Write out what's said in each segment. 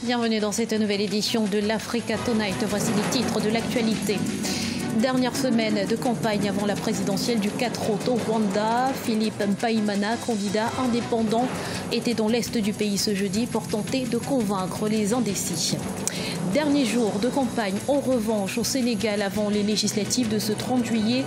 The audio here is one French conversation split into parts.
Bienvenue dans cette nouvelle édition de l'Africa Tonight. Voici les titres de l'actualité. Dernière semaine de campagne avant la présidentielle du 4 août au Rwanda. Philippe Mpayimana, candidat indépendant, était dans l'est du pays ce jeudi pour tenter de convaincre les indécis. Dernier jour de campagne en revanche au Sénégal avant les législatives de ce 30 juillet.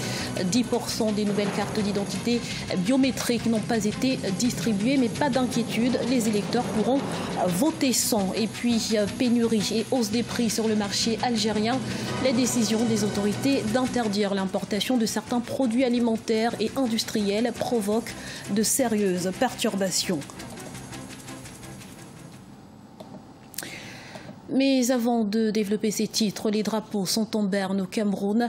10% des nouvelles cartes d'identité biométriques n'ont pas été distribuées, mais pas d'inquiétude, les électeurs pourront voter sans. Et puis pénurie et hausse des prix sur le marché algérien. La décision des autorités d'interdire l'importation de certains produits alimentaires et industriels provoque de sérieuses perturbations. Mais avant de développer ces titres, les drapeaux sont en berne au Cameroun.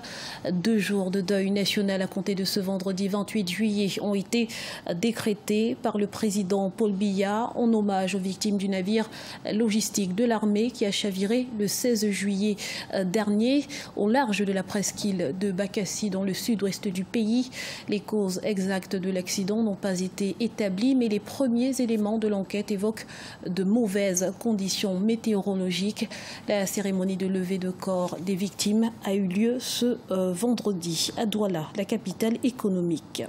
2 jours de deuil national à compter de ce vendredi 28 juillet ont été décrétés par le président Paul Biya en hommage aux victimes du navire logistique de l'armée qui a chaviré le 16 juillet dernier au large de la presqu'île de Bakassi dans le sud-ouest du pays. Les causes exactes de l'accident n'ont pas été établies, mais les premiers éléments de l'enquête évoquent de mauvaises conditions météorologiques. La cérémonie de levée de corps des victimes a eu lieu ce vendredi à Douala, la capitale économique.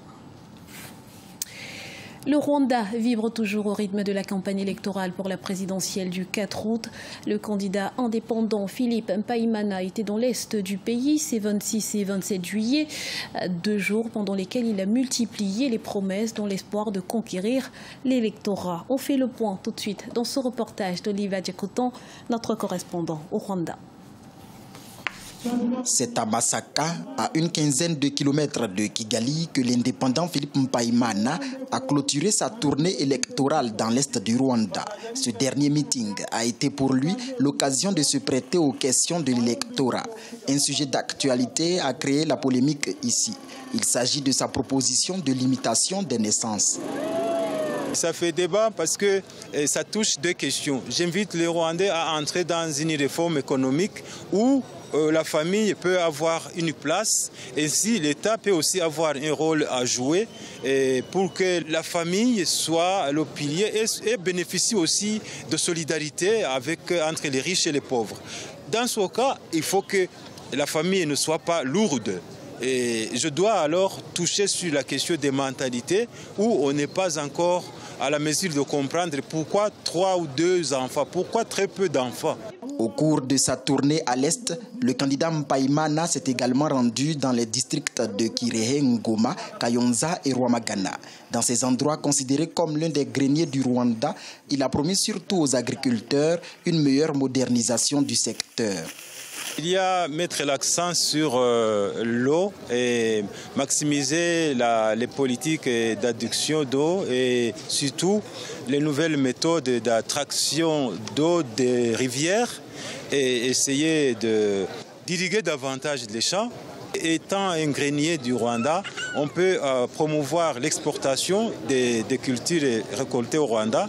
Le Rwanda vibre toujours au rythme de la campagne électorale pour la présidentielle du 4 août. Le candidat indépendant Philippe Mpayimana était dans l'est du pays ces 26 et 27 juillet, 2 jours pendant lesquels il a multiplié les promesses dans l'espoir de conquérir l'électorat. On fait le point tout de suite dans ce reportage d'Oliva Djekotan, notre correspondant au Rwanda. C'est à Masaka, à une quinzaine de kilomètres de Kigali, que l'indépendant Philippe Mpayimana a clôturé sa tournée électorale dans l'est du Rwanda. Ce dernier meeting a été pour lui l'occasion de se prêter aux questions de l'électorat. Un sujet d'actualité a créé la polémique ici. Il s'agit de sa proposition de limitation des naissances. Ça fait débat parce que ça touche 2 questions. J'invite les Rwandais à entrer dans une réforme économique où la famille peut avoir une place et si l'État peut aussi avoir un rôle à jouer pour que la famille soit le pilier et bénéficie aussi de solidarité entre les riches et les pauvres. Dans ce cas, il faut que la famille ne soit pas lourde. Et je dois alors toucher sur la question des mentalités où on n'est pas encore à la mesure de comprendre pourquoi 3 ou 2 enfants, pourquoi très peu d'enfants. Au cours de sa tournée à l'Est, le candidat Mpayimana s'est également rendu dans les districts de Kirehe, Ngoma, Kayonza et Rwamagana. Dans ces endroits considérés comme l'un des greniers du Rwanda, il a promis surtout aux agriculteurs une meilleure modernisation du secteur. Il y a mettre l'accent sur l'eau et maximiser les politiques d'adduction d'eau et surtout les nouvelles méthodes d'attraction d'eau des rivières et essayer d'irriguer davantage les champs. Étant un grenier du Rwanda, on peut promouvoir l'exportation des cultures récoltées au Rwanda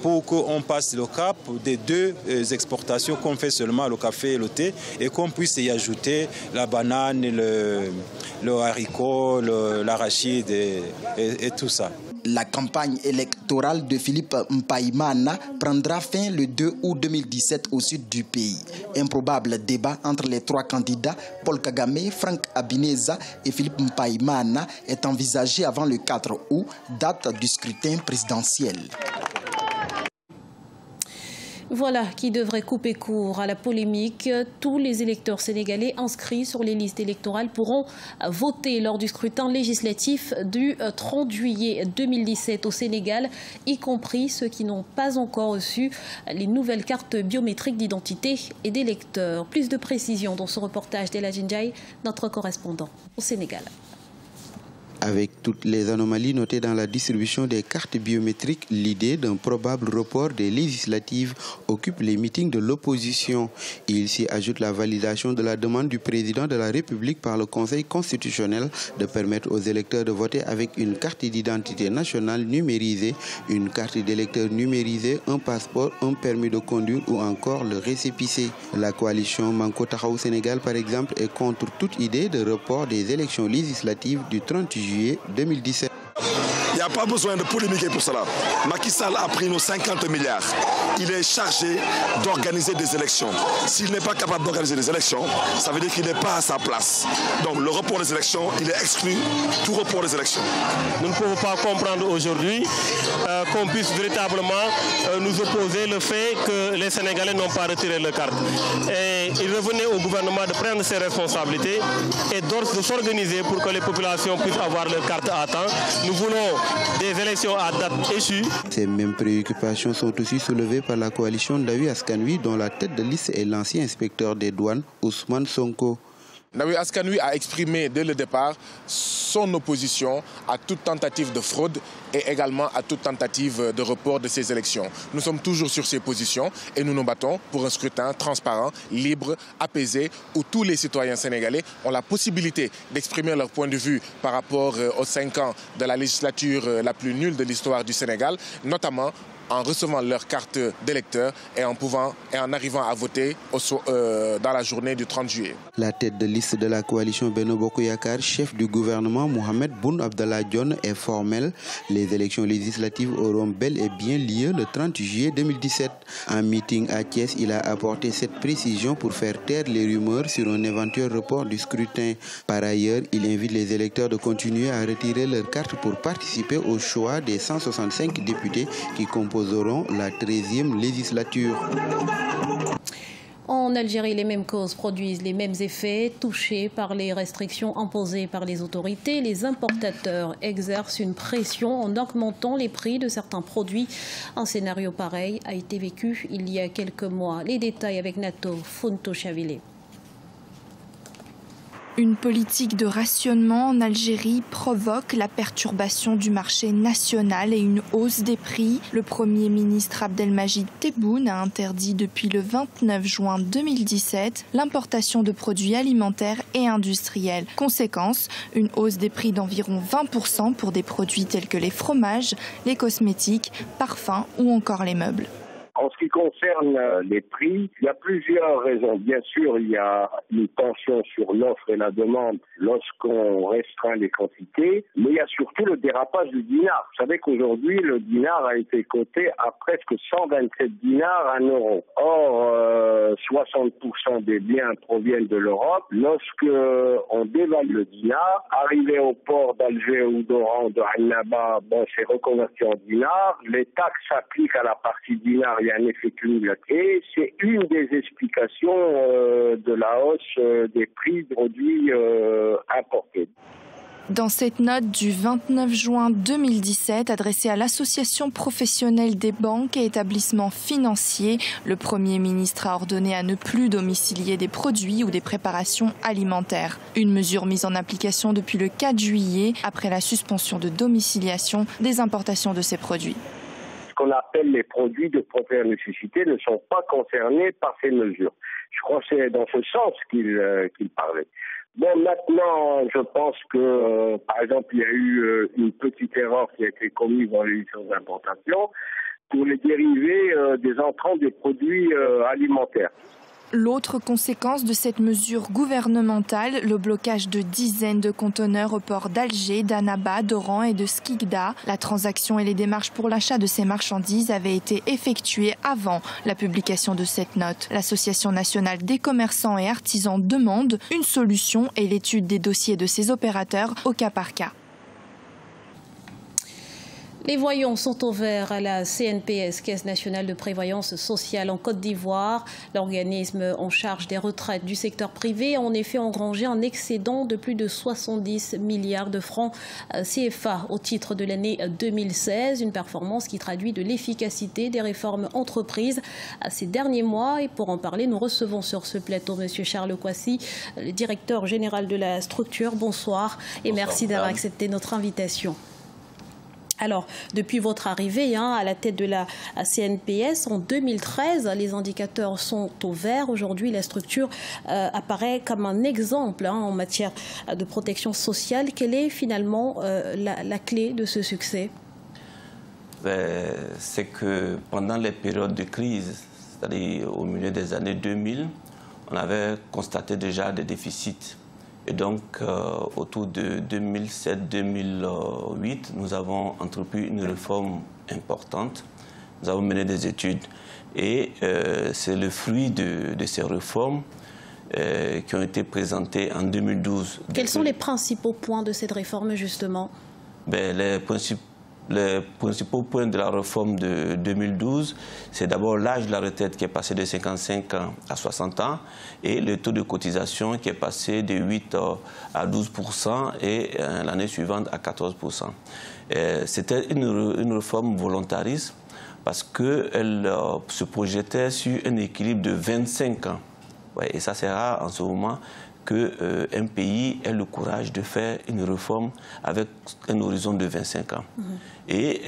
pour qu'on passe le cap des 2 exportations qu'on fait seulement le café et le thé et qu'on puisse y ajouter la banane, le haricot, l'arachide et tout ça. La campagne électorale de Philippe Mpayimana prendra fin le 2 août 2017 au sud du pays. Un probable débat entre les 3 candidats, Paul Kagame, Frank Habineza et Philippe Mpayimana, est envisagé avant le 4 août, date du scrutin présidentiel. Voilà qui devrait couper court à la polémique. Tous les électeurs sénégalais inscrits sur les listes électorales pourront voter lors du scrutin législatif du 30 juillet 2017 au Sénégal, y compris ceux qui n'ont pas encore reçu les nouvelles cartes biométriques d'identité et d'électeurs. Plus de précisions dans ce reportage d'Ela Jinjai, notre correspondant au Sénégal. Avec toutes les anomalies notées dans la distribution des cartes biométriques, l'idée d'un probable report des législatives occupe les meetings de l'opposition. Il s'y ajoute la validation de la demande du président de la République par le Conseil constitutionnel de permettre aux électeurs de voter avec une carte d'identité nationale numérisée, une carte d'électeur numérisée, un passeport, un permis de conduire ou encore le récépissé. La coalition Manko Taxawu Sénégal, par exemple, est contre toute idée de report des élections législatives du 30 juillet 2017. Il n'y a a pas besoin de polémiquer pour cela. Macky Sall a pris nos 50 milliards. Il est chargé d'organiser des élections. S'il n'est pas capable d'organiser des élections, ça veut dire qu'il n'est pas à sa place. Donc le report des élections, il est exclu, tout report des élections. Nous ne pouvons pas comprendre aujourd'hui qu'on puisse véritablement nous opposer le fait que les Sénégalais n'ont pas retiré leur carte. Et il revenait au gouvernement de prendre ses responsabilités et de s'organiser pour que les populations puissent avoir leur carte à temps. Nous voulons des élections à date échue. Ces mêmes préoccupations sont aussi soulevées par la coalition Ndawi Askan Wi, dont la tête de liste est l'ancien inspecteur des douanes, Ousmane Sonko. Ndawi Askan Wi a exprimé dès le départ son opposition à toute tentative de fraude et également à toute tentative de report de ces élections. Nous sommes toujours sur ces positions et nous nous battons pour un scrutin transparent, libre, apaisé, où tous les citoyens sénégalais ont la possibilité d'exprimer leur point de vue par rapport aux 5 ans de la législature la plus nulle de l'histoire du Sénégal, notamment en recevant leur carte d'électeur et en arrivant à voter dans la journée du 30 juillet. La tête de liste de la coalition Benno Bokk Yakaar, chef du gouvernement Mohamed Boun Abdallah Dionne, est formel. Les élections législatives auront bel et bien lieu le 30 juillet 2017. En meeting à Thiès, il a apporté cette précision pour faire taire les rumeurs sur un éventuel report du scrutin. Par ailleurs, il invite les électeurs de continuer à retirer leur carte pour participer au choix des 165 députés qui composeront la 13e législature. En Algérie, les mêmes causes produisent les mêmes effets. Touchés par les restrictions imposées par les autorités, les importateurs exercent une pression en augmentant les prix de certains produits. Un scénario pareil a été vécu il y a quelques mois. Les détails avec Nato Fontochavile. Une politique de rationnement en Algérie provoque la perturbation du marché national et une hausse des prix. Le Premier ministre Abdelmajid Tebboune a interdit depuis le 29 juin 2017 l'importation de produits alimentaires et industriels. Conséquence, une hausse des prix d'environ 20% pour des produits tels que les fromages, les cosmétiques, parfums ou encore les meubles. En ce qui concerne les prix, il y a plusieurs raisons. Bien sûr, il y a une tension sur l'offre et la demande lorsqu'on restreint les quantités, mais il y a surtout le dérapage du dinar. Vous savez qu'aujourd'hui, le dinar a été coté à presque 127 dinars à 1 euro. Or, 60% des biens proviennent de l'Europe. Lorsqu'on dévalue le dinar, arrivé au port d'Alger ou d'Oran, de Annaba, c'est reconverti en dinar. Les taxes s'appliquent à la partie dinar. Il y a un effet cumulatif et c'est une des explications de la hausse des prix de produits importés. Dans cette note du 29 juin 2017 adressée à l'Association professionnelle des banques et établissements financiers, le Premier ministre a ordonné à ne plus domicilier des produits ou des préparations alimentaires. Une mesure mise en application depuis le 4 juillet après la suspension de domiciliation des importations de ces produits. Qu'on appelle les produits de première nécessité ne sont pas concernés par ces mesures. Je crois que c'est dans ce sens qu'il parlait. Bon, maintenant, je pense que, par exemple, il y a eu une petite erreur qui a été commise dans les licences d'importation pour les dérivés des entrants des produits alimentaires. L'autre conséquence de cette mesure gouvernementale, le blocage de dizaines de conteneurs au port d'Alger, d'Annaba, d'Oran et de Skikda. La transaction et les démarches pour l'achat de ces marchandises avaient été effectuées avant la publication de cette note. L'Association nationale des commerçants et artisans demande une solution et l'étude des dossiers de ces opérateurs au cas par cas. Les voyants sont au vert à la CNPS, Caisse nationale de prévoyance sociale en Côte d'Ivoire. L'organisme en charge des retraites du secteur privé a en effet engrangé un excédent de plus de 70 milliards de francs CFA au titre de l'année 2016. Une performance qui traduit de l'efficacité des réformes entreprises ces derniers mois. Et pour en parler, nous recevons sur ce plateau M. Charles Kwasi, le directeur général de la structure. Bonsoir et merci d'avoir accepté notre invitation. Alors, depuis votre arrivée à la tête de la CNPS en 2013, les indicateurs sont au vert. Aujourd'hui, la structure apparaît comme un exemple en matière de protection sociale. Quelle est finalement la clé de ce succès? C'est que pendant les périodes de crise, c'est-à-dire au milieu des années 2000, on avait constaté déjà des déficits. Et donc, autour de 2007-2008, nous avons entrepris une réforme importante. Nous avons mené des études. Et c'est le fruit de ces réformes qui ont été présentées en 2012. Quels sont les principaux points de cette réforme, justement? Les principaux points de la réforme de 2012, c'est d'abord l'âge de la retraite qui est passé de 55 ans à 60 ans et le taux de cotisation qui est passé de 8 à 12% et l'année suivante à 14%. C'était une réforme volontariste parce qu'elle se projetait sur un équilibre de 25 ans. Ouais, et ça, c'est rare en ce moment qu'un pays ait le courage de faire une réforme avec un horizon de 25 ans. Et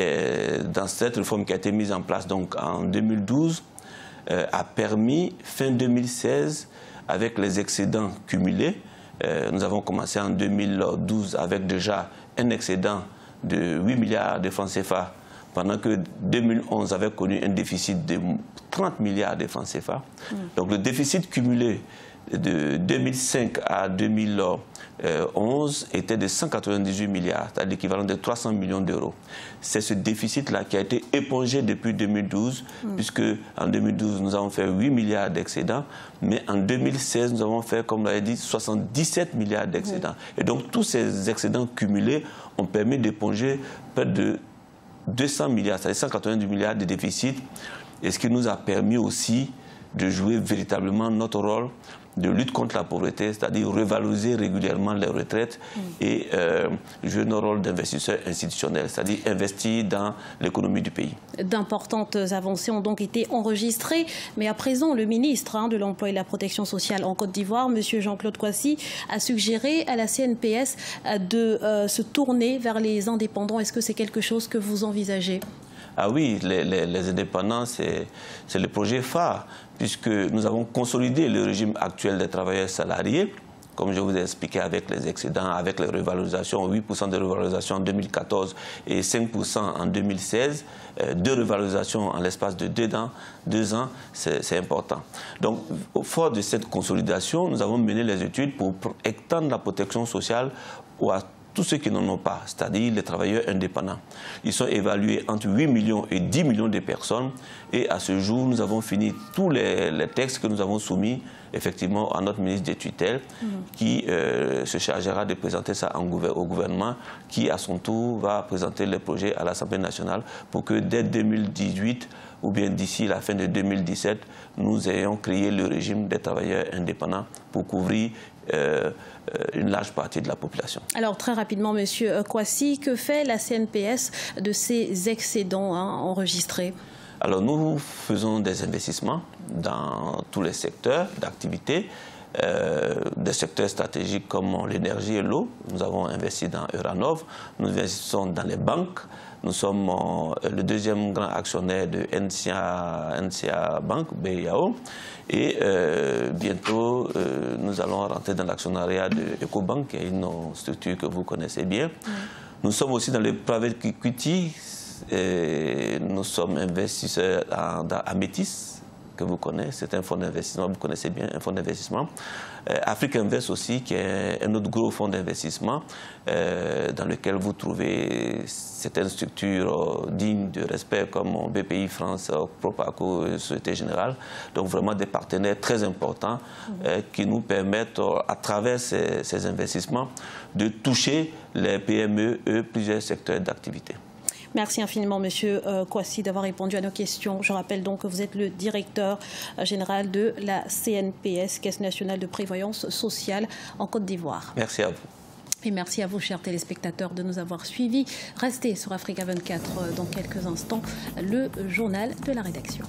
dans cette réforme qui a été mise en place donc, en 2012, a permis, fin 2016, avec les excédents cumulés, nous avons commencé en 2012 avec déjà un excédent de 8 milliards de francs CFA, pendant que 2011 avait connu un déficit de 30 milliards de francs CFA. Donc le déficit cumulé de 2005 à 2011 était de 198 milliards, c'est-à-dire l'équivalent de 300 millions d'euros. C'est ce déficit-là qui a été épongé depuis 2012, puisque en 2012, nous avons fait 8 milliards d'excédents, mais en 2016, nous avons fait, comme l'avait dit, 77 milliards d'excédents. Et donc, tous ces excédents cumulés ont permis d'éponger près de 200 milliards, c'est-à-dire 190 milliards de déficit, et ce qui nous a permis aussi de jouer véritablement notre rôle de lutte contre la pauvreté, c'est-à-dire revaloriser régulièrement les retraites et jouer notre rôle d'investisseur institutionnel, c'est-à-dire investir dans l'économie du pays. D'importantes avancées ont donc été enregistrées, mais à présent, le ministre de l'Emploi et de la Protection sociale en Côte d'Ivoire, M. Jean-Claude Kouassi, a suggéré à la CNPS de se tourner vers les indépendants. Est-ce que c'est quelque chose que vous envisagez ? Ah oui, les indépendants, c'est le projet phare, puisque nous avons consolidé le régime actuel des travailleurs salariés, comme je vous ai expliqué avec les excédents, avec les revalorisations, 8% de revalorisation en 2014 et 5% en 2016, 2 revalorisations en l'espace de 2 ans, c'est important. Donc, au fort de cette consolidation, nous avons mené les études pour étendre la protection sociale à tous ceux qui n'en ont pas, c'est-à-dire les travailleurs indépendants. Ils sont évalués entre 8 millions et 10 millions de personnes. Et à ce jour, nous avons fini tous les textes que nous avons soumis effectivement à notre ministre des tutelles, qui se chargera de présenter ça au gouvernement, qui à son tour va présenter les projets à l'Assemblée nationale pour que dès 2018 ou bien d'ici la fin de 2017, nous ayons créé le régime des travailleurs indépendants pour couvrir une large partie de la population. Alors très rapidement, Monsieur Kouassi, que fait la CNPS de ces excédents enregistrés? Alors nous faisons des investissements dans tous les secteurs d'activité, des secteurs stratégiques comme l'énergie et l'eau. Nous avons investi dans Euranov, nous investissons dans les banques. Nous sommes le deuxième grand actionnaire de NCA Bank, BIAO. Et bientôt, nous allons rentrer dans l'actionnariat de EcoBank, qui est une structure que vous connaissez bien. Nous sommes aussi dans le private equity. Et nous sommes investisseurs dans Amétis, que vous connaissez. C'est un fonds d'investissement, vous connaissez bien, un fonds d'investissement. Afrique Invest aussi, qui est un autre gros fonds d'investissement dans lequel vous trouvez certaines structures dignes de respect comme BPI France, Propaco, Société Générale. Donc vraiment des partenaires très importants qui nous permettent, à travers ces investissements, de toucher les PME et plusieurs secteurs d'activité. Merci infiniment, Monsieur Kouassi, d'avoir répondu à nos questions. Je rappelle donc que vous êtes le directeur général de la CNPS, Caisse nationale de prévoyance sociale en Côte d'Ivoire. Merci à vous. Et merci à vous, chers téléspectateurs, de nous avoir suivis. Restez sur Africa 24 dans quelques instants, le journal de la rédaction.